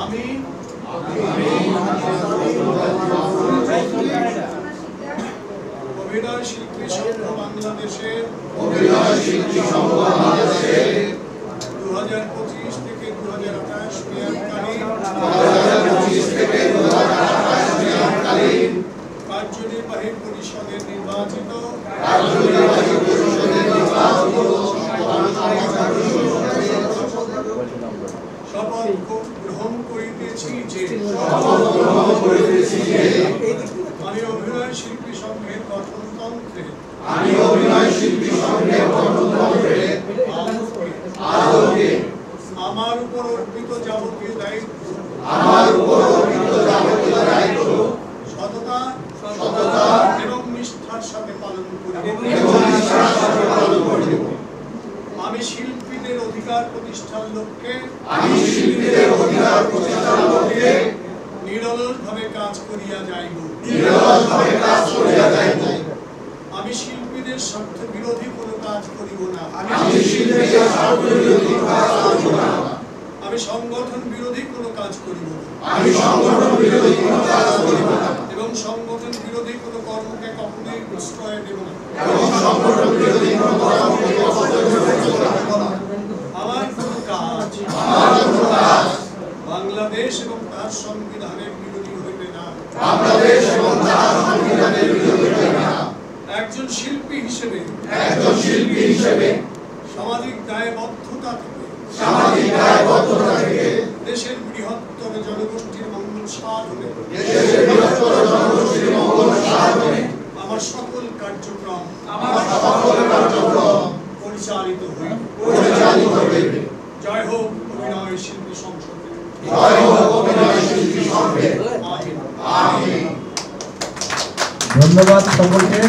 আমি অভিনয় শিল্পী সংঘ বাংলাদেশের 2025 থেকে 2028 মেয়াদকালীন কার্যনির্বাহী পরিষদের নির্বাচিত শপথ গ্রহণ করিতেছি যে আমি অভিনয় শিল্পী সংঘের গঠনতন্ত্রে আমার উপর অর্পিত যাবতীয় দায়িত্ব সততা এবং নিষ্ঠার সাথে পালন করিব। আমি শিল্পীদের অধিকার প্রতিষ্ঠার লক্ষ্যে নিরলসভাবে কাজ করিয়া যাইব। আমি শিল্পীদের স্বার্থ বিরোধী কোনো কাজ করিব না। আমি সংগঠন বিরোধী কোনো কাজ করিব না এবং সংগঠন বিরোধী কোনো কর্মকে কখনোই প্রশ্রয় দেব না। আমার কোনো কাজ বাংলাদেশ এবং তার সংবিধানের বিরোধী হইবে না। একজন শিল্পী হিসেবে সামাজিক দায়বদ্ধতা থেকে দেশের বৃহত্তর জনগোষ্ঠীর মঙ্গল সাধনে আমার সকল কার্যক্রম পরিচালিত হইবে। জয় হোক অভিনয় শিল্পী সংসদ। ধন্যবাদ সকলকে।